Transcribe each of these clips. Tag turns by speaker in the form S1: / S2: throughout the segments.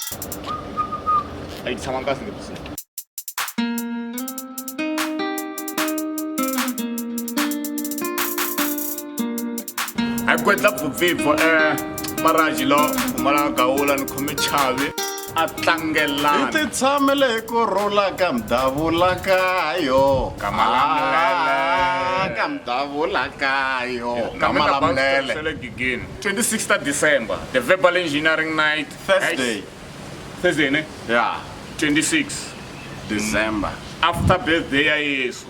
S1: Ay tshama kahle ngepsi. Ay kwetla pfupfipfo maraji lo umala gaula ni khome chavi a tlangelana.
S2: Iti tshamele ku rula ka mdavula kayo. Ka mdavula kayo.
S1: Kamalamlele. 26th December, the verbal engineering night. Thursday, ne?
S2: Yeah,
S1: 26
S2: December.
S1: After birthday ya Yesu.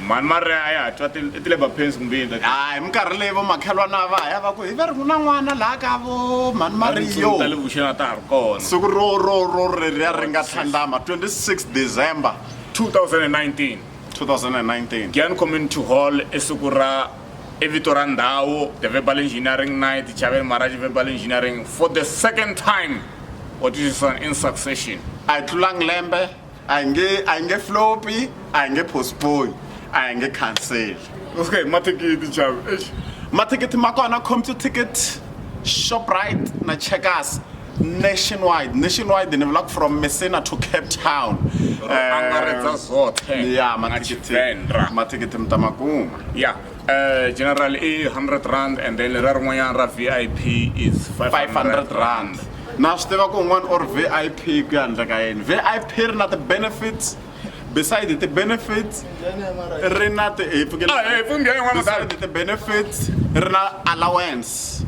S1: Man mare aya twa tile ba pens kumbinda.
S2: Ay mkarhi leyi vo makhelwana va ya va ku hi va ri ku na n'wana laha ka vo mani Mario.
S1: Tale vuxena ta ha ri kona.
S2: Siku ro ri nga tlhandlama 26 December
S1: 2019.
S2: 2019.
S1: Gyan Community Hall esukura evito ra ndhawu, the verbal engineering night, Chavez Maraji verbal engineering for the second time. What is in succession?
S2: Ay tlulang lembe, ay nge floppy, ay nge postpone, ay nge cancel.
S1: Okay, matikiti Chavez.
S2: Matikiti ma kona Computicket, Shoprite na Checkers nationwide ni vula from Messina to Cape Town.
S1: Angaredza zothe.
S2: Yeah, matikiti mtamakuma.
S1: Yeah. Generally 100 rand and then ra VIP is 500 rand.
S2: Na swi tiva ku un'wana or VIP ku ya handle ka yini. VIP ri na ti-benefits, beside the-benefits ri na beside the-benefits ri na allowance.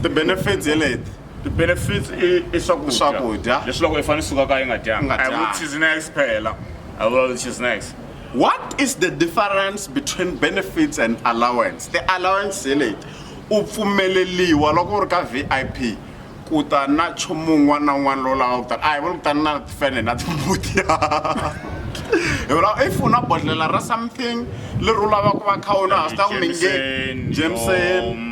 S2: Ti-benefits hi leti.
S1: The benefits is
S2: Swakudya.
S1: leswi loko i fanele suka ka yi nga dyanga. A vu cheese snacks phela. A vu cheese snacks.
S2: What is the difference between benefits and allowance? The allowance hi leti. U pfumeleliwa loko u ri ka VIP ku ta na nchumu wun'wana na wun'wana lowu lavaka ku ta. A hi vuli ku ta na tifene na timbuti. If u na bodlela ra something leri u lavaka ku va kha u na swi ta ku minge Jameson.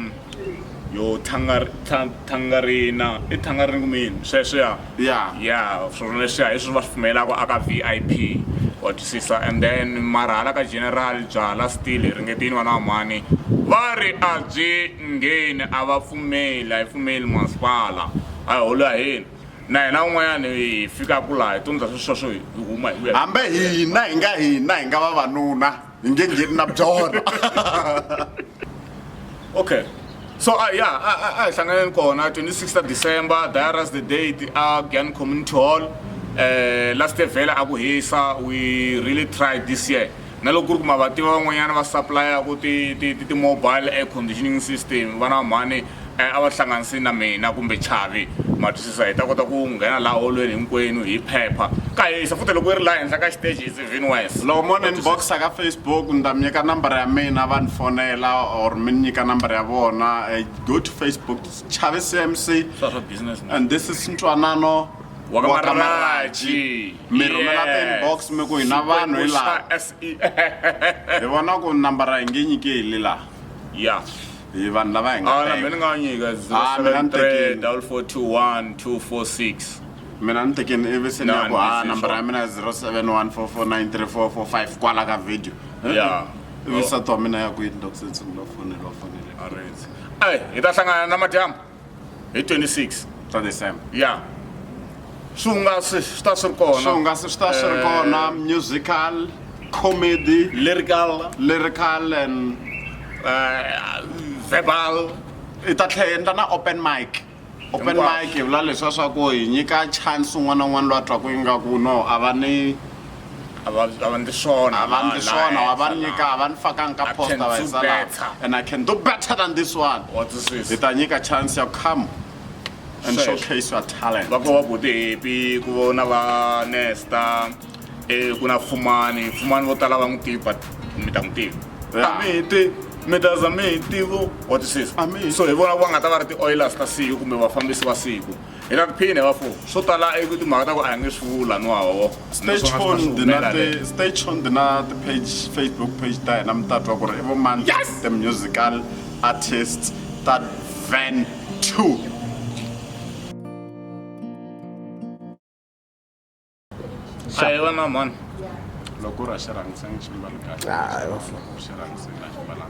S1: Yo tangarina, tangarini kumini sweswiya. Yeah, swona leswiya hi swi va pfumelaka aka VIP wa twisisa. And then marhala ka general byala still ringetini vana va mhani va ri a byi ngheni a va pfumeli, a hi pfumeli masipala a hi holo ya hina. Na hina un'wanyana hi fika ku laha hi tundza sweswo hi huma hi
S2: hambe hina hi nga vavanuna hi nge ngheni na byona.
S1: Okay. So yeah, I hlangane kona 26th December, there's the date Gyan Community Hall. Last year vela aku hisa, we really tried this year. Na loko ku ri ku mavativa van'wanyana va supplya ku ti mobile air conditioning system vana mhani a va hlanganisi na mina kumbe Chavi ma twisisa hi ta kota ku nghena laha holweni hinkwenu hi phepha ka hisa futhi loko yi ri laha henhla ka xiteji hi Vinwest.
S2: Loko mo ni inboxa ka Facebook ni ta mi nyika nambara ya mina va ni fonela or mi ni nyika nambara ya vona. Go to Facebook Chavi CMC
S1: business
S2: and this is Ntwanano
S1: wa ka Maraji.
S2: Mi rhumela inbox mi ku hi na vanhu hi laha. Hi vona ku nambara hi nge nyiki hi laha.
S1: Yeah.
S2: Hi vanhu lava hi nga
S1: teka. Mina nga nyika 073-421-246.
S2: Mina ni tekeni ivi se ni ya ku nambara ya mina 0714493445 kwala ka video.
S1: Yeah.
S2: Ivi sa twa mina ya ku yi ndok se tshungula fonela.
S1: Alright. Hi ta hlangana na madyambu hi 26
S2: December.
S1: Yeah. Swihungasi swi ta swi ri kona.
S2: Swihungasi swi ta swi ri kona, musical, comedy, lyrical and
S1: verbal.
S2: I ta tlhela endla na open mic. Open mic hi vula leswiya swa ku hi nyika chance un'wana na un'wana loyi a twaku ingaku no a va ni
S1: swona
S2: va ni fakanga ka poster va hi sala and I can do better than this one.
S1: What is this?
S2: Hi ta nyika chance ya come and showcase your talent.
S1: Va ko va Buti Happy, ku vona va Nesta, ku na Fumani vo tala va n'wi tiva mi ta n'wi tiva. Mi ta za mi hi tivo. What is this? So hi vona va nga ta va ri ti-oilers ta siku kumbe vafambisi va siku. Hi ta tiphine va fo swo tala i timhaka ta ku a hi nge swi vula no hawo.
S2: Stay tuned na ti-page Facebook page ta hina mi ta twa ku ri i vo mani the musical artists ta Van 2.
S1: Hayi vana man.
S2: Loko ra xirhangisani ximbalo kahle.
S1: Hayi va
S2: xirhangisani ximbalo.